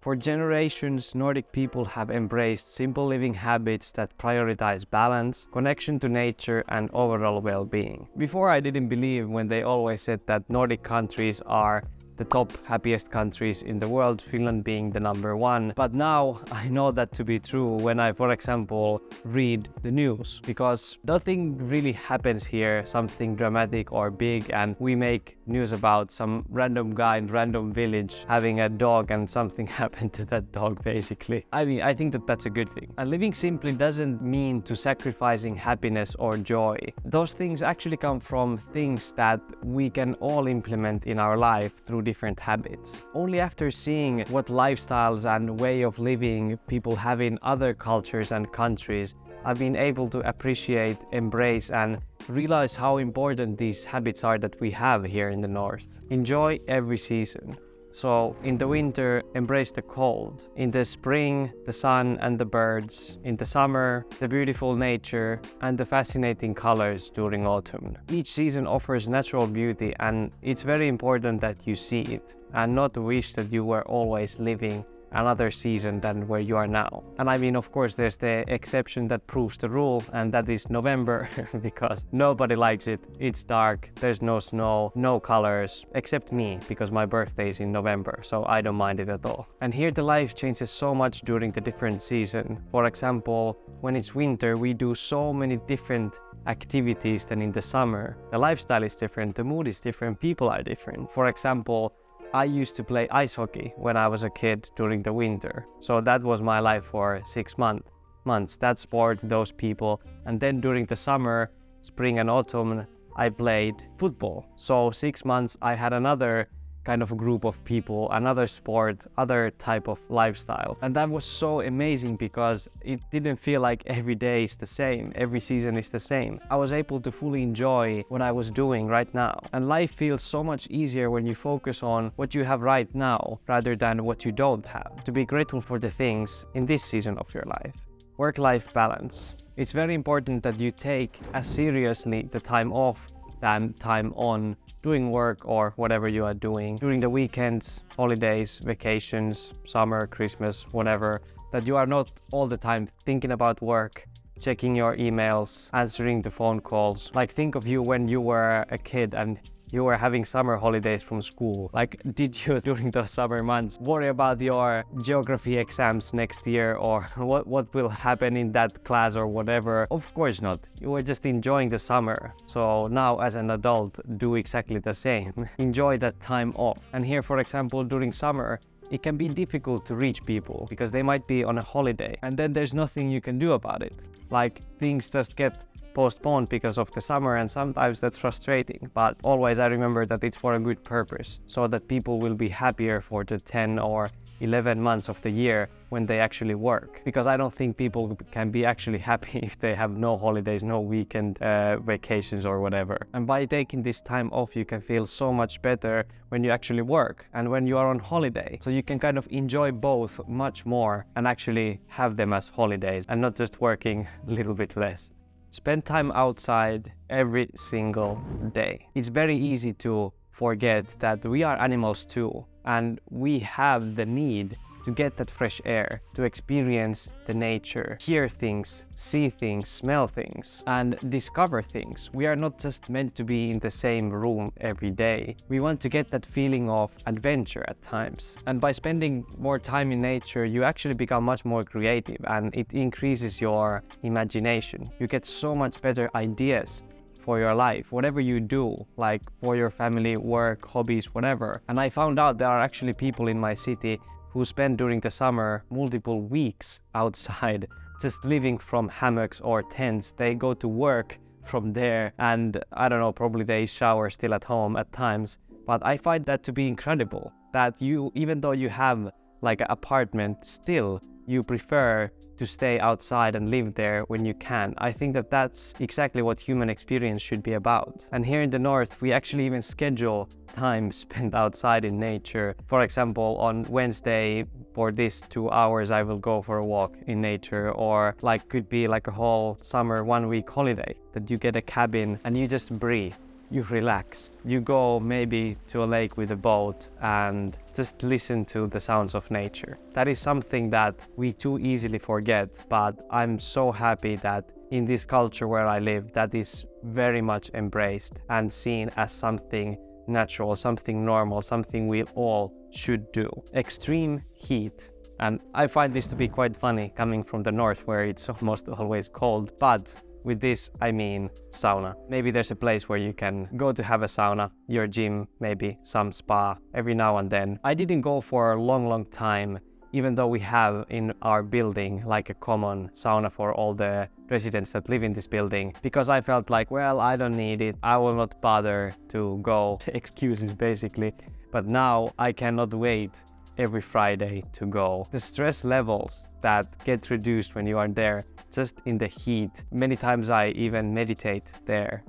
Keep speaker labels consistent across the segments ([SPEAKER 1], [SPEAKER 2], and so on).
[SPEAKER 1] For generations, Nordic people have embraced simple living habits that prioritize balance, connection to nature, and overall well-being. Before, I didn't believe when they always said that Nordic countries are the top happiest countries in the world, Finland being the number one. But now I know that to be true when I, for example, read the news, because nothing really happens here, something dramatic or big, and we make news about some random guy in random village having a dog and something happened to that dog, basically. I think that that's a good thing. And living simply doesn't mean to sacrificing happiness or joy. Those things actually come from things that we can all implement in our life through different habits. Only after seeing what lifestyles and way of living people have in other cultures and countries, I've been able to appreciate, embrace, and realize how important these habits are that we have here in the north. Enjoy every season. So in the winter, embrace the cold. In the spring, the sun and the birds. In the summer, the beautiful nature and the fascinating colors during autumn. Each season offers natural beauty, and it's very important that you see it and not wish that you were always living another season than where you are now. And I mean, of course, there's the exception that proves the rule, and that is November, because nobody likes it. It's dark, there's no snow, no colors, except me, because my birthday is in November, so I don't mind it at all. And here the life changes so much during the different season. For example, when it's winter, we do so many different activities than in the summer. The lifestyle is different, the mood is different, people are different. For example, I used to play ice hockey when I was a kid during the winter. So that was my life for 6 months. That sport, those people. And then during the summer, spring and autumn, I played football. So 6 months I had another kind of a group of people, another sport, other type of lifestyle. And that was so amazing because it didn't feel like every day is the same, every season is the same. I was able to fully enjoy what I was doing right now. And life feels so much easier when you focus on what you have right now rather than what you don't have. To be grateful for the things in this season of your life. Work-life balance. It's very important that you take as seriously the time off than time on doing work or whatever you are doing during the weekends, holidays, vacations, summer, Christmas, whatever, that you are not all the time thinking about work, checking your emails, answering the phone calls. Like, think of you when you were a kid and you were having summer holidays from school. Like, did you during those summer months worry about your geography exams next year or what will happen in that class or whatever? Of course not. You were just enjoying the summer. So now as an adult, do exactly the same. Enjoy that time off. And here, for example, during summer, it can be difficult to reach people because they might be on a holiday and then there's nothing you can do about it. Like, things just get postponed because of the summer, and sometimes that's frustrating, but always I remember that it's for a good purpose, so that people will be happier for the 10 or 11 months of the year when they actually work, because I don't think people can be actually happy if they have no holidays, no weekend vacations or whatever. And by taking this time off, you can feel so much better when you actually work and when you are on holiday, so you can kind of enjoy both much more and actually have them as holidays and not just working a little bit less. Spend time outside every single day. It's very easy to forget that we are animals too, and we have the need to get that fresh air, to experience the nature, hear things, see things, smell things, and discover things. We are not just meant to be in the same room every day. We want to get that feeling of adventure at times. And by spending more time in nature, you actually become much more creative, and it increases your imagination. You get so much better ideas for your life, whatever you do, like for your family, work, hobbies, whatever. And I found out there are actually people in my city who spend during the summer multiple weeks outside, just living from hammocks or tents. They go to work from there, and I don't know, probably they shower still at home at times. But I find that to be incredible, that you, even though you have like an apartment, still you prefer to stay outside and live there when you can. I think that that's exactly what human experience should be about. And here in the north, we actually even schedule time spent outside in nature. For example, on Wednesday, for this 2 hours, I will go for a walk in nature, or like could be like a whole summer 1 week holiday that you get a cabin and you just breathe. you relax. You go maybe to a lake with a boat and just listen to the sounds of nature. That is something that we too easily forget, but I'm so happy that in this culture where I live, that is very much embraced and seen as something natural, something normal, something we all should do. Extreme heat. And I find this to be quite funny coming from the north where it's almost always cold, but with this I mean sauna. Maybe there's a place where you can go to have a sauna, your gym, maybe some spa every now and then. I didn't go for a long time, even though we have in our building like a common sauna for all the residents that live in this building, because I felt like, well, I don't need it, I will not bother to go. Excuses basically. But now I cannot wait every Friday to go. The stress levels that get reduced when you are there, just in the heat. Many times I even meditate there.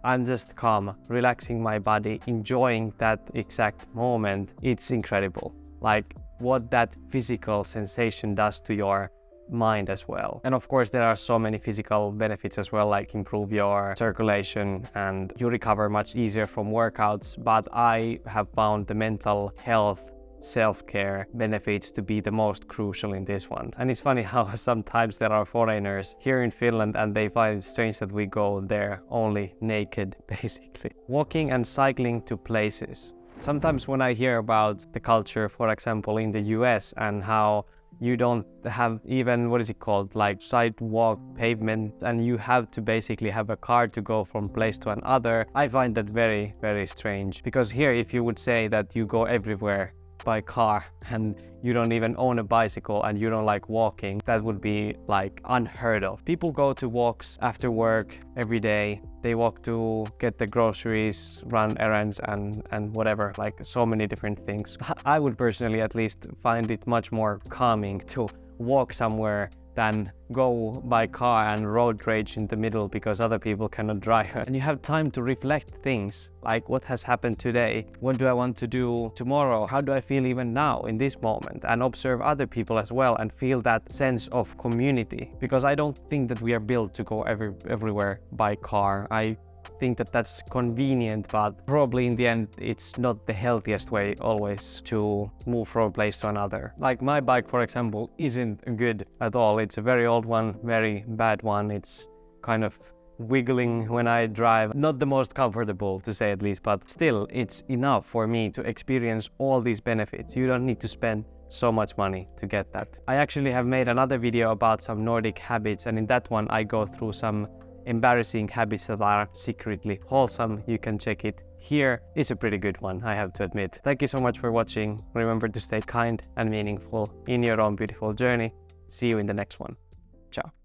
[SPEAKER 1] I'm just calm, relaxing my body, enjoying that exact moment. It's incredible. Like what that physical sensation does to your mind as well. And of course there are so many physical benefits as well, like improve your circulation and you recover much easier from workouts. But I have found the mental health self-care benefits to be the most crucial in this one. And it's funny how sometimes there are foreigners here in Finland and they find it strange that we go there only naked basically. Walking and cycling to places. Sometimes when I hear about the culture, for example, in the US and how you don't have even, what is it called, like sidewalk pavement, and you have to basically have a car to go from place to another, I find that very, very strange. Because here, if you would say that you go everywhere by car and you don't even own a bicycle and you don't like walking, that would be like unheard of. People go to walks after work every day. They walk to get the groceries, run errands and whatever, like so many different things. I would personally at least find it much more calming to walk somewhere than go by car and road rage in the middle because other people cannot drive. And you have time to reflect things like what has happened today, what do I want to do tomorrow, how do I feel even now in this moment, and observe other people as well and feel that sense of community. Because I don't think that we are built to go everywhere by car. I think that that's convenient, but probably in the end it's not the healthiest way always to move from a place to another. Like my bike, for example, isn't good at all. It's a very old one, very bad one. It's kind of wiggling when I drive. Not the most comfortable, to say at least, but still it's enough for me to experience all these benefits. You don't need to spend so much money to get that. I actually have made another video about some Nordic habits, and in that one I go through some embarrassing habits that are secretly wholesome. You can check it here. It's a pretty good one, I have to admit. Thank you so much for watching. Remember to stay kind and meaningful in your own beautiful journey. See you in the next one. Ciao.